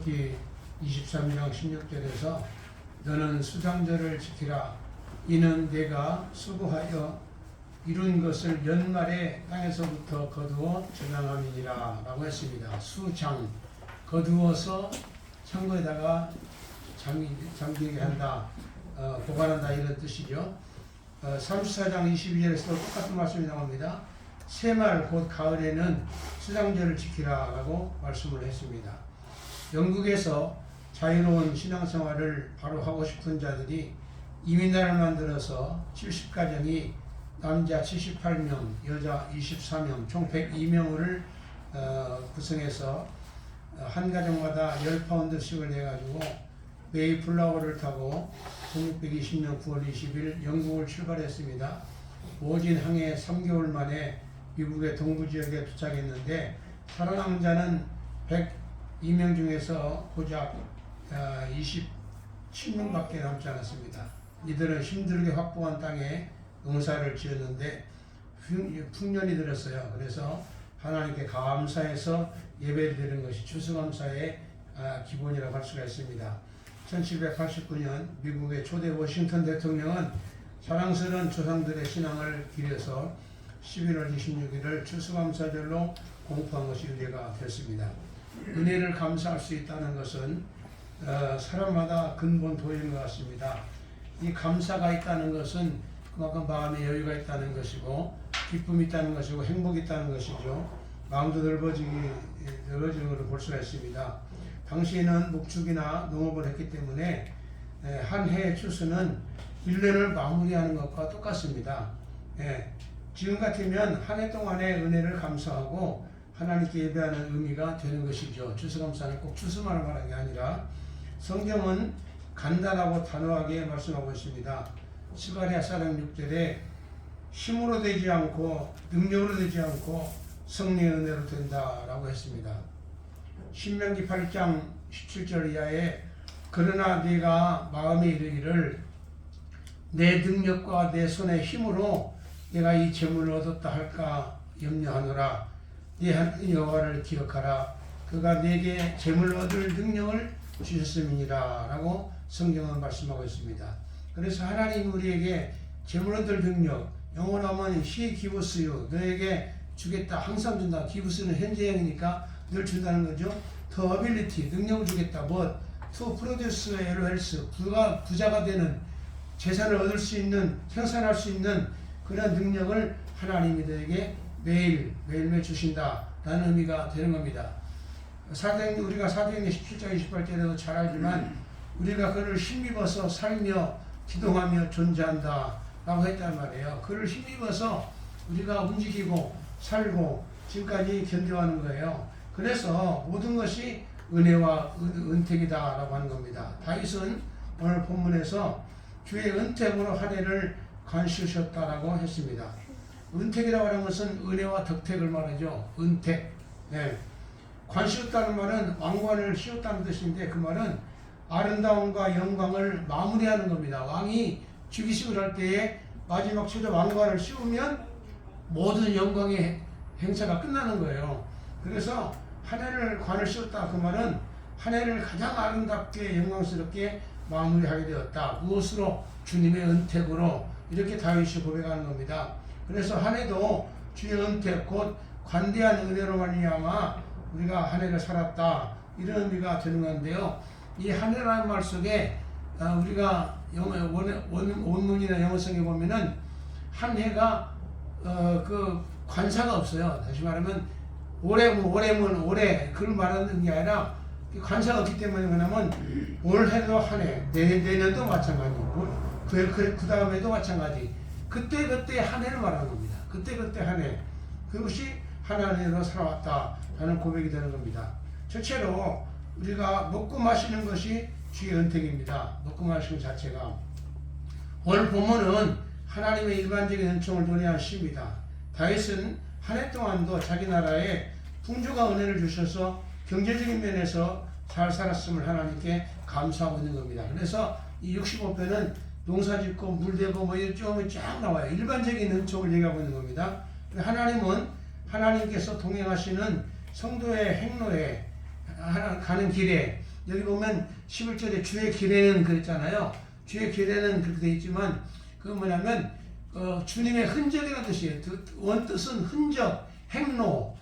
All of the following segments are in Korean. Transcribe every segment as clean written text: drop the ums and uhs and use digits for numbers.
출애굽기 23장 16절에서 너는 수장절을 지키라. 이는 내가 수고하여 이룬 것을 연말에 땅에서부터 거두어 저장함이니라 라고 했습니다. 수장, 거두어서 창고에다가 잠기게 한다, 보관한다, 이런 뜻이죠. 34장 22절에서도 똑같은 말씀이 나옵니다. 새말 곧 가을에는 수장절을 지키라 라고 말씀을 했습니다. 영국에서 자유로운 신앙생활을 바로 하고 싶은 자들이 이민단을 만들어서 70가정이 남자 78명, 여자 24명, 총 102명을 구성해서 한 가정마다 10파운드씩을 내가지고 메이플라워를 타고 1620년 9월 20일 영국을 출발했습니다. 오진 항해 3개월 만에 미국의 동부지역에 도착했는데 살아남은 자는 102명 중에서 고작 27명밖에 남지 않았습니다. 이들은 힘들게 확보한 땅에 농사를 지었는데 풍년이 들었어요. 그래서 하나님께 감사해서 예배를 드리는 것이 추수감사의 기본이라고 할 수가 있습니다. 1789년 미국의 초대 워싱턴 대통령은 사랑스러운 조상들의 신앙을 기려서 11월 26일을 추수감사절로 공포한 것이 은혜가 됐습니다. 은혜를 감사할 수 있다는 것은 사람마다 근본 도리인 것 같습니다. 이 감사가 있다는 것은 그만큼 마음의 여유가 있다는 것이고 기쁨이 있다는 것이고 행복이 있다는 것이죠. 마음도 넓어지는 것을 볼 수가 있습니다. 당시에는 목축이나 농업을 했기 때문에 한 해의 추수는 1년을 마무리하는 것과 똑같습니다. 지금 같으면 한 해 동안의 은혜를 감사하고 하나님께 예배하는 의미가 되는 것이죠. 추수감사는 꼭 추수만을 말하는 게 아니라 성경은 간단하고 단호하게 말씀하고 있습니다. 스가랴 4장 6절에 힘으로 되지 않고 능력으로 되지 않고 성령의 은혜로 된다라고 했습니다. 신명기 8장 17절 이하에 그러나 네가 마음에 이르기를 내 능력과 내 손의 힘으로 내가 이 재물을 얻었다 할까 염려하노라. 네 하나님 여호와를 기억하라. 그가 내게 재물을 얻을 능력을 주셨음이니라 라고 성경은 말씀하고 있습니다. 그래서 하나님 우리에게 재물 얻을 능력, 영어로하면 He gives you, 너에게 주겠다, 항상 준다. give스는 현재형이니까 늘 준다는 거죠. The ability, 능력을 주겠다. But to produce wealth, 부자가 되는, 재산을 얻을 수 있는, 생산할 수 있는 그런 능력을 하나님이 너에게 매일매일 주신다라는 의미가 되는 겁니다. 우리가 사도행전 17장 28절에도 잘 알지만 우리가 그를 힘입어서 살며 기동하며 존재한다 라고 했단 말이에요. 그를 힘입어서 우리가 움직이고 살고 지금까지 견뎌하는 거예요. 그래서 모든 것이 은혜와 은택이다 라고 하는 겁니다. 다윗은 오늘 본문에서 주의 은택으로 한 해를 관시우셨다라고 했습니다. 은택이라고 하는 것은 은혜와 덕택을 말하죠. 은택. 관시웠다는 말은 왕관을 씌웠다는 뜻인데 그 말은 아름다움과 영광을 마무리하는 겁니다. 왕이 즉위식을 할 때에 마지막 최저 왕관을 씌우면 모든 영광의 행사가 끝나는 거예요. 그래서 한 해를 관을 씌웠다 그 말은 한 해를 가장 아름답게 영광스럽게 마무리하게 되었다. 무엇으로? 주님의 은택으로. 이렇게 다윗이 고백하는 겁니다. 그래서 한 해도 주의 은택 곧 관대한 은혜로 말미암아 우리가 한 해를 살았다 이런 의미가 되는 건데요. 이 한 해라는 말 속에 우리가 원문이나 영어성에 보면은 한 해가 그 관사가 없어요. 다시 말하면 올해면 올해 그걸 말하는 게 아니라 관사가 없기 때문에 뭐냐면 올해도 한 해, 내년도 마찬가지, 그 다음에도 마찬가지. 그때 한 해를 말하는 겁니다. 그때 한 해. 그것이 하나님으로 살아왔다 하는 고백이 되는 겁니다. 첫째로 우리가 먹고 마시는 것이 주의 은택입니다. 먹고 마시는 자체가. 오늘 본문은 하나님의 일반적인 은총을 노래한 시입니다. 다윗은 한 해 동안도 자기 나라에 풍조가 은혜를 주셔서 경제적인 면에서 잘 살았음을 하나님께 감사하고 있는 겁니다. 그래서 이 65편은 농사짓고 물대고 뭐 이런 쫙 나와요. 일반적인 은총을 얘기하고 있는 겁니다. 하나님은 하나님께서 동행하시는 성도의 행로에 가는 길에 여기 보면 11절에 주의 길에는 그랬잖아요. 주의 길에는 그렇게 되어 있지만 그건 뭐냐면 주님의 흔적이라는 뜻이에요. 원뜻은 흔적, 행로,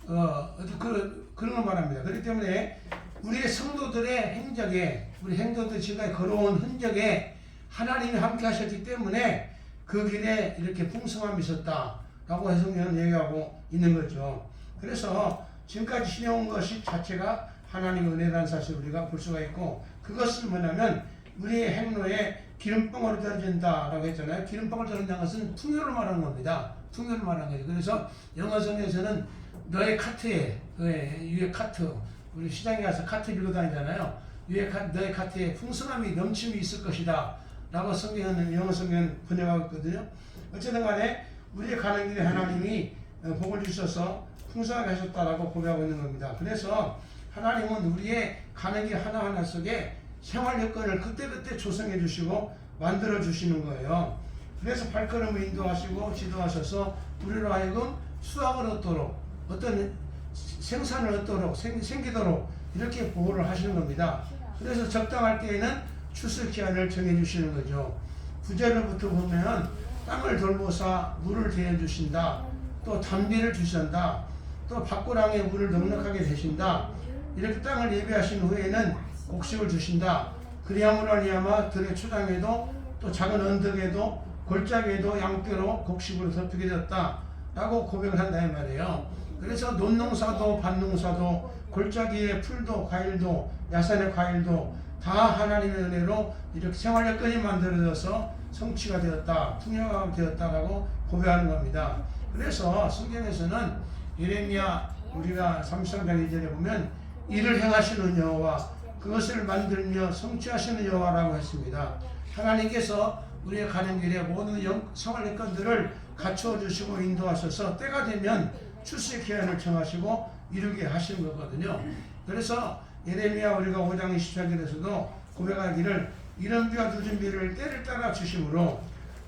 그런 걸 말합니다. 그렇기 때문에 우리의 성도들의 행적에, 우리 행도들 지금까지 걸어온 흔적에 하나님이 함께 하셨기 때문에 그 길에 이렇게 풍성함이 있었다라고 해석은 얘기하고 있는 거죠. 그래서 지금까지 지내온 것이 자체가 하나님의 은혜라는 사실을 우리가 볼 수가 있고, 그것은 뭐냐면 우리의 행로에 기름방울이 떨어진다라고 했잖아요. 기름방울 떨어진다는 것은 풍요를 말하는 겁니다. 풍요를 말하는 거죠. 그래서 영어 성경에서는 너의 카트에, 위에 카트, 우리 시장에 가서 카트 밀고 다니잖아요. 너의 카트에 풍성함이 넘침이 있을 것이다 라고 성경은, 영어 성경은 번역하고 있거든요. 어쨌든 간에 우리의 가는 길에 하나님이 복을 주셔서 풍성하게 하셨다라고 고백하고 있는 겁니다. 그래서 하나님은 우리의 가는 길 하나하나 속에 생활 여건을 그때그때 조성해 주시고 만들어 주시는 거예요. 그래서 발걸음을 인도하시고 지도하셔서 우리로 하여금 수확을 얻도록, 어떤 생산을 얻도록, 생기도록 이렇게 보호를 하시는 겁니다. 그래서 적당할 때에는 추수 기한을 정해 주시는 거죠. 9절부터 보면 땅을 돌보사 물을 대어 주신다. 또 단비를 주신다. 또 밭고랑에 물을 넉넉하게 대신다. 이렇게 땅을 예비하신 후에는 곡식을 주신다. 그리함으로 말미암아 들의 초장에도 또 작은 언덕에도 골짜기에도 양떼로 곡식으로 덮이게 되었다 라고 고백을 한다 이 말이에요. 그래서 논농사도 밭농사도 골짜기의 풀도 과일도 야산의 과일도 다 하나님의 은혜로 이렇게 생활 여건이 만들어져서 성취가 되었다, 풍요가 되었다라고 고백하는 겁니다. 그래서 성경에서는 예레미야 우리가 33장 2절에 보면 이를 행하시는 여호와 그것을 만들며 성취하시는 여호와라고 했습니다. 하나님께서 우리의 가는 길에 모든 생활 여건들을 갖추어 주시고 인도하셔서 때가 되면 출세 기한을 정하시고 이루게 하시는 거거든요. 그래서 예레미야 우리가 5장 24절에서도 고백하기를 이른 비와 늦은 비를 때를 따라 주심으로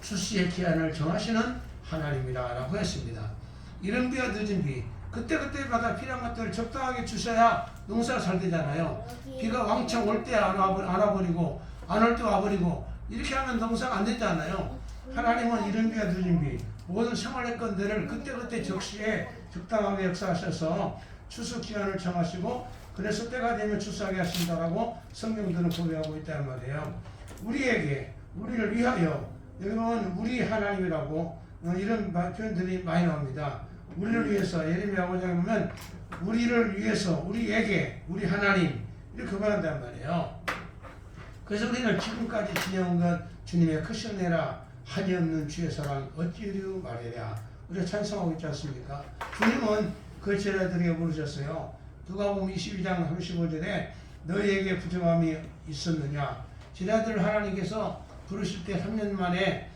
출시의 기한을 정하시는 하나님이라 라고 했습니다. 이른 비와 늦은 비, 그때그때마다 필요한 것들을 적당하게 주셔야 농사가 잘 되잖아요. 비가 왕창 올 때 안 와버리고 안 올 때 와버리고 이렇게 하면 농사가 안 되잖아요. 하나님은 이른 비와 늦은 비, 모든 생활의 건들을 그때그때 적시에 적당하게 역사하셔서 추수 기한을 정하시고 그래서 때가 되면 추수하게 하신다라고 성경들은 고백하고 있단 말이에요. 우리를 위하여, 여기 보면 우리 하나님이라고 이런 표현들이 많이 나옵니다. 우리를 위해서, 예레미야 5장에 보면 우리를 위해서, 우리에게, 우리 하나님 이렇게 고백한단 말이에요. 그래서 우리는 지금까지 지내온 것 주님의 크신 은혜라 한이 없는 주의 사랑 어찌리우 말하랴 우리가 찬송하고 있지 않습니까? 주님은 그 제자들에게 물으셨어요. 누가복음 22장 35절에 너희에게 부정함이 있었느냐? 제자들을 하나님께서 부르실 때 3년 만에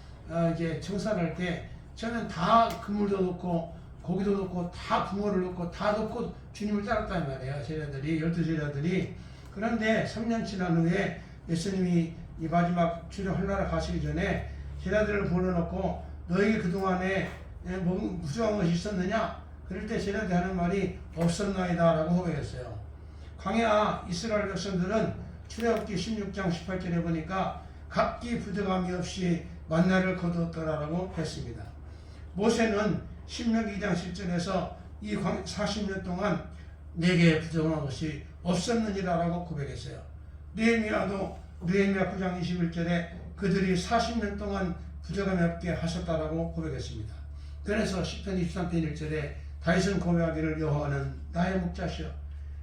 이제 청산할 때 저는 다 그물도 넣고 고기도 넣고 다 붕어를 넣고 다 넣고 주님을 따랐단 말이에요. 제자들이 12제자들이. 그런데 3년 지난 후에 예수님이 이 마지막 출애굽하러 가시기 전에 제자들을 불러놓고 너에게 그동안에 부정한 것이 있었느냐? 그럴 때 제자들이 하는 말이 없었나이다 라고 고백했어요. 광야 이스라엘 백성들은 출애굽기 16장 18절에 보니까 각기 부정함이 없이 만나를 거두었더라라고 했습니다. 모세는 신명기 2장 10절에서 이 40년 동안 내게 부정한 것이 없었느니라라고 고백했어요. 느헤미야도 느헤미야 9장 21절에 그들이 40년 동안 부정함이 없게 하셨다라고 고백했습니다. 그래서 시편 23편 1절에 다윗은 고백하기를 여호와는 나의 목자시여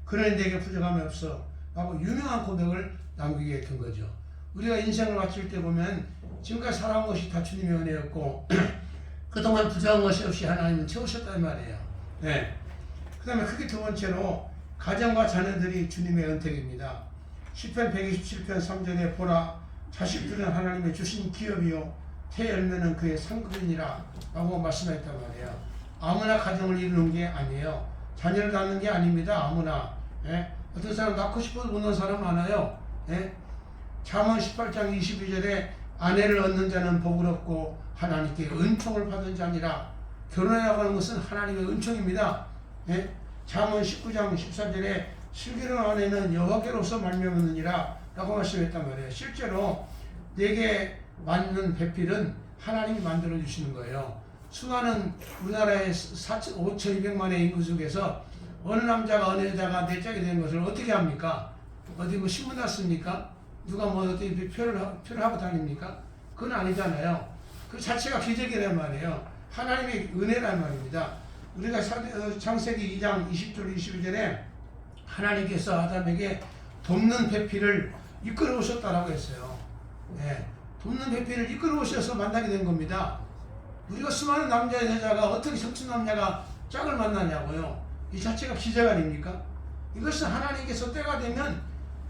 그러니 내게 부정함이 없어 라고 유명한 고백을 남기게 된 거죠. 우리가 인생을 마칠 때 보면 지금까지 살아온 것이 다 주님의 은혜였고 그동안 부정한 것이 없이 하나님은 채우셨단 말이에요. 네. 그 다음에 크게 두 번째로 가정과 자녀들이 주님의 은택입니다. 시편 127편 3절에 보라 자식들은 하나님의 주신 기업이요 태열매는 그의 상급이니라 라고 말씀했단 말이에요. 아무나 가정을 이루는 게 아니에요. 자녀를 낳는 게 아닙니다. 아무나. 예? 어떤 사람 낳고 싶어도 못 낳는 사람 많아요. 예? 잠언 18장 22절에 아내를 얻는 자는 복을 얻고 하나님께 은총을 받은 자니라. 결혼이라고 하는 것은 하나님의 은총입니다. 예? 잠언 19장 14절에 슬기로운 아내는 여호와께로서 말미암느니라 라고 말씀했단 말이에요. 실제로 내게 맞는 배필은 하나님이 만들어 주시는 거예요. 수많은 우리나라의 5,200만의 인구 속에서 어느 남자가 어느 여자가 내 짝이 되는 것을 어떻게 합니까? 어디 뭐 신문 났습니까? 누가 뭐 어디 표를 하고 다닙니까? 그건 아니잖아요. 그 자체가 기적이란 말이에요. 하나님의 은혜란 말입니다. 우리가 창세기 2장 20절 21절에 하나님께서 아담에게 돕는 배필을 이끌어 오셨다라고 했어요. 예, 돕는 배필을 이끌어 오셔서 만나게 된 겁니다. 우리가 수많은 남자 여자가 어떻게 성춘 남녀가 짝을 만나냐고요. 이 자체가 기적 아닙니까? 이것은 하나님께서 때가 되면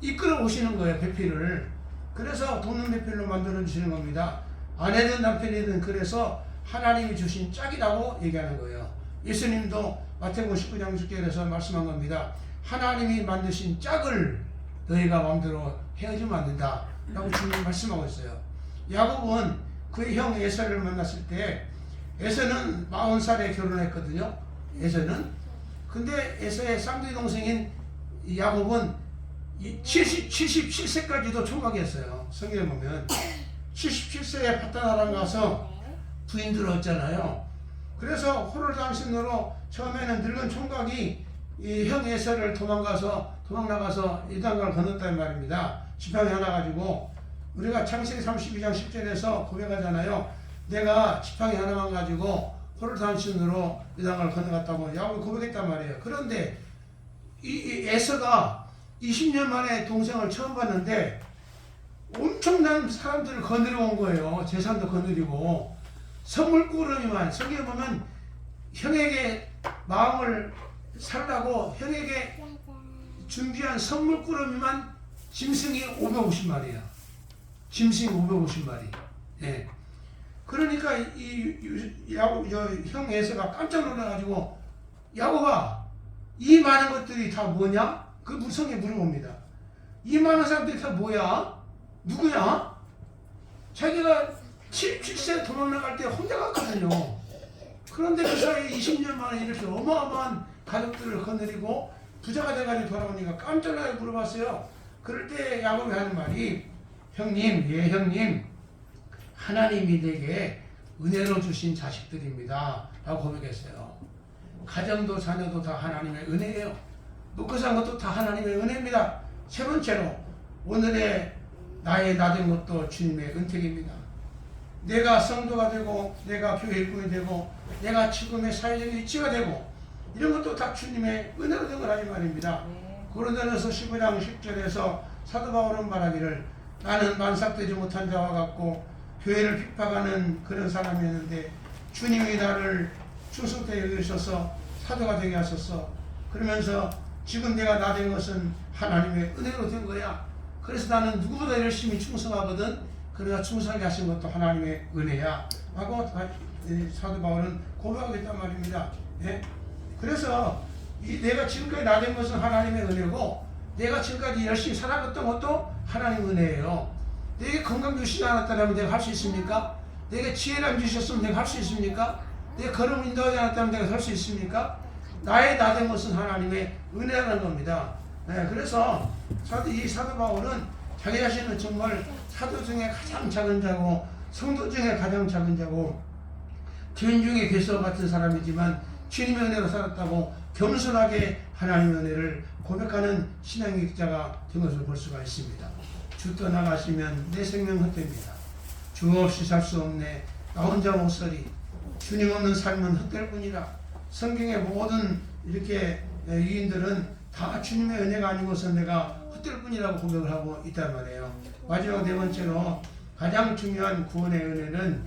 이끌어 오시는 거예요. 배필을. 그래서 돕는 배필로 만들어 주시는 겁니다. 아내든 남편이든 그래서 하나님이 주신 짝이라고 얘기하는 거예요. 예수님도 마태복음 19장 6절에서 말씀한 겁니다. 하나님이 만드신 짝을 너희가 마음대로 헤어지면 안 된다 라고 주님이 말씀하고 있어요. 야곱은 그의 형 에서를 만났을 때 에서는 40살에 결혼했거든요. 에서는. 근데 에서의 쌍둥이 동생인 야곱은 77세까지도 총각이었어요. 성경에 보면 77세에 파단 아람 가서 부인 들었잖아요. 그래서 호르단신으로 처음에는 늙은 총각이 이 형 에서를 도망나가서 이단강을 건넜단 말입니다. 지팡이 하나 가지고. 우리가 창세기 32장 10절에서 고백하잖아요. 내가 지팡이 하나만 가지고 호르단신으로 이단강을 건너갔다고 야곱이 고백했단 말이에요. 그런데 이 에서가 20년 만에 동생을 처음 봤는데 엄청난 사람들을 거느려 온 거예요. 재산도 거느리고. 선물꾸러미만, 성경에 보면 형에게 마음을 살라고 형에게 준비한 선물꾸러미만 짐승이 550마리야. 짐승이 550마리. 예. 그러니까 형 에서가 깜짝 놀라가지고 야곱아, 이 많은 것들이 다 뭐냐? 그 무성에 물어봅니다. 이 많은 사람들이 다 뭐야? 누구야? 자기가 77세 도망나갈 때 혼자 갔거든요. 그런데 그 사이에 20년 만에 이렇게 어마어마한 가족들을 거느리고 부자가 돼가지고 돌아오니까 깜짝 놀라게 물어봤어요. 그럴 때 야곱이 하는 말이 형님, 예 형님, 하나님이 내게 은혜로 주신 자식들입니다 라고 고백했어요. 가정도 자녀도 다 하나님의 은혜예요. 먹고 산 것도 다 하나님의 은혜입니다. 세 번째로 오늘의 나의 나된 것도 주님의 은택입니다. 내가 성도가 되고 내가 교회 일꾼이 되고 내가 지금의 사회적 위치가 되고 이런 것도 다 주님의 은혜로 된 거라는 말입니다. 고린도전서 15장 10절에서 사도 바울은 말하기를 나는 만삭되지 못한 자와 같고 교회를 핍박하는 그런 사람이었는데 주님이 나를 충성되게 여기셔서 사도가 되게 하소서. 그러면서 지금 내가 나 된 것은 하나님의 은혜로 된 거야. 그래서 나는 누구보다 열심히 충성하거든. 그러나 충성하게 하신 것도 하나님의 은혜야 하고 사도 바울은 고백하겠단 말입니다. 예? 그래서 내가 지금까지 나 된 것은 하나님의 은혜고 내가 지금까지 열심히 살아갔던 것도 하나님의 은혜예요. 내게 건강 주시지 않았다면 내가 할 수 있습니까? 내게 지혜를 주셨으면 내가 할 수 있습니까? 내가 걸음을 인도하지 않았다면 내가 할 수 있습니까? 나의 나 된 것은 하나님의 은혜라는 겁니다. 네, 그래서 이 사도 바울은 자기 자신은 정말 사도 중에 가장 작은 자고 성도 중에 가장 작은 자고 죄인 중에 괴수와 같은 사람이지만 주님의 은혜로 살았다고 겸손하게 하나님의 은혜를 고백하는 신앙의 자가 된 것을 볼 수가 있습니다. 주 떠나가시면 내 생명 헛됩니다. 주 없이 살 수 없네. 나 혼자 못 서리. 주님 없는 삶은 헛될 뿐이라. 성경의 모든 이렇게 유인들은 다 주님의 은혜가 아니고서 내가 헛될 뿐이라고 고백을 하고 있단 말이에요. 마지막 네 번째로 가장 중요한 구원의 은혜는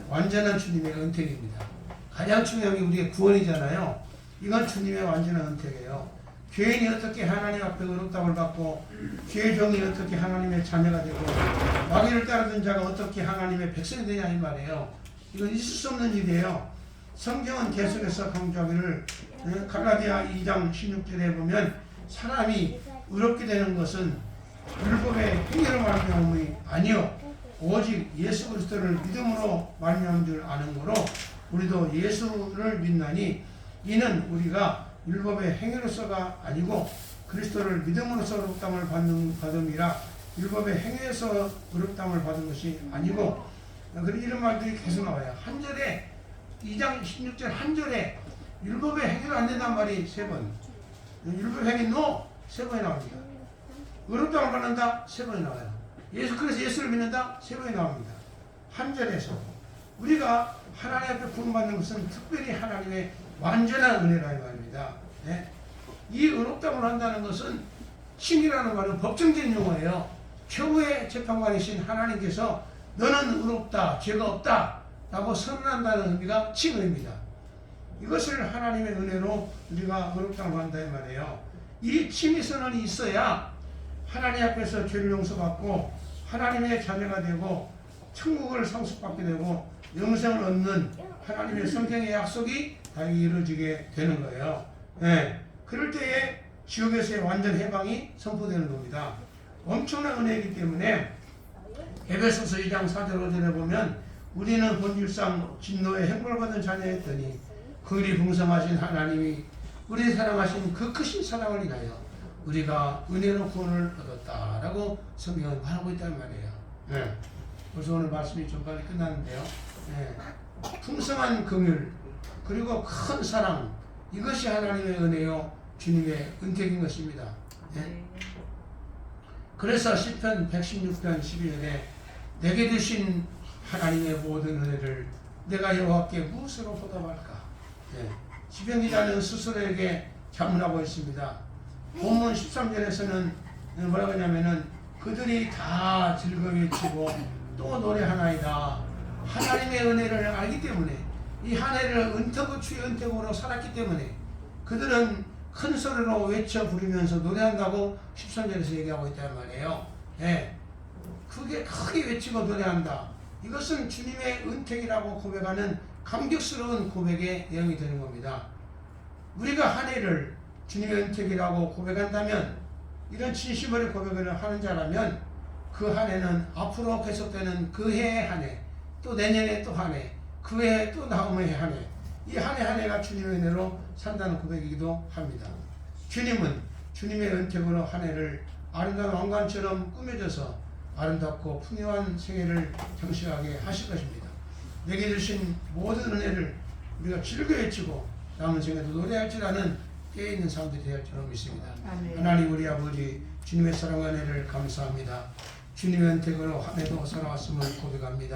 완전한 주님의 은택입니다. 가장 중요한 게 우리의 구원이잖아요. 이건 주님의 완전한 은택이에요. 죄인이 어떻게 하나님 앞에 의롭다함을 받고 죄의 종이 어떻게 하나님의 자녀가 되고 마귀를 따르던 자가 어떻게 하나님의 백성이 되냐 이 말이에요. 이건 있을 수 없는 일이에요. 성경은 계속해서 강조하기를 갈라디아 2장 16절에 보면 사람이 의롭게 되는 것은 율법의 행위로 말미암음이 아니요 오직 예수 그리스도를 믿음으로 말미암은 줄 아는 거로 우리도 예수를 믿나니 이는 우리가 율법의 행위로서가 아니고 그리스도를 믿음으로써 의롭다함을 받음이라 율법의 행위에서 의롭다함을 받은 것이 아니고, 그런 이런 말들이 계속 나와요. 한 절에 2장 16절 한 절에 율법의 행위가 안 된단 말이 3번, 율법 행위 노 3번이 나옵니다. 의롭다함을 받는다 3번이 나와요. 그래서 예수를 믿는다 3번이 나옵니다. 한 절에서 우리가 하나님 앞에 구원받는 것은 특별히 하나님의 완전한 은혜라는 말입니다. 네? 이 의롭다함을 한다는 것은 칭이라는 말은 법정된 용어예요. 최후의 재판관이신 하나님께서 너는 의롭다, 죄가 없다 라고 선언한다는 의미가 칭의입니다. 이것을 하나님의 은혜로 우리가 의롭다고 한다 이 말이에요. 이 칭의 선언이 있어야 하나님 앞에서 죄를 용서받고 하나님의 자녀가 되고 천국을 상속받게 되고 영생을 얻는 하나님의 성경의 약속이 다 이루어지게 되는 거예요. 네. 그럴 때에 지옥에서의 완전 해방이 선포되는 겁니다. 엄청난 은혜이기 때문에 에베소서 2장 4절 5절에 보면 우리는 본질상 진노의 행복을 받은 자녀였더니 그리 풍성하신 하나님이 우리 사랑하신 그 크신 사랑을 인하여 우리가 은혜로 구원을 얻었다라고 성경은 말하고 있단 말이에요. 네. 벌써 오늘 말씀이 좀 빨리 끝났는데요. 네. 풍성한 긍휼 그리고 큰 사랑, 이것이 하나님의 은혜요 주님의 은택인 것입니다. 네. 그래서 시편 116편 12절에 내게 주신 하나님의 모든 은혜를 내가 여호와께 무엇으로 보답할까? 네. 시편 기자는 스스로에게 자문하고 있습니다. 본문 13절에서는 뭐라고 하냐면은 그들이 다 즐거이 외치고 또 노래하나이다. 하나님의 은혜를 알기 때문에, 이 한 해를 은택의 주의 은택으로 살았기 때문에 그들은 큰 소리로 외쳐 부르면서 노래한다고 13절에서 얘기하고 있단 말이에요. 예. 크게 외치고 노래한다. 이것은 주님의 은택이라고 고백하는 감격스러운 고백의 내용이 되는 겁니다. 우리가 한 해를 주님의 은택이라고 고백한다면, 이런 진심으로 고백을 하는 자라면 그 한 해는 앞으로 계속되는 그 해의 한 해, 또 내년에 또 한 해, 그 해 또 다음의 한 해, 이 한 해 한 해가 주님의 은혜로 산다는 고백이기도 합니다. 주님은 주님의 은택으로 한 해를 아름다운 왕관처럼 꾸며져서 아름답고 풍요한 생애를 장식하게 하실 것입니다. 내게 주신 모든 은혜를 우리가 즐겨 외치고 남은 생에도 노래할지라는 깨어있는 사람들이 될 줄 믿습니다. 아멘. 하나님 우리 아버지, 주님의 사랑과 은혜를 감사합니다. 주님의 은택으로 한 해도 살아왔음을 고백합니다.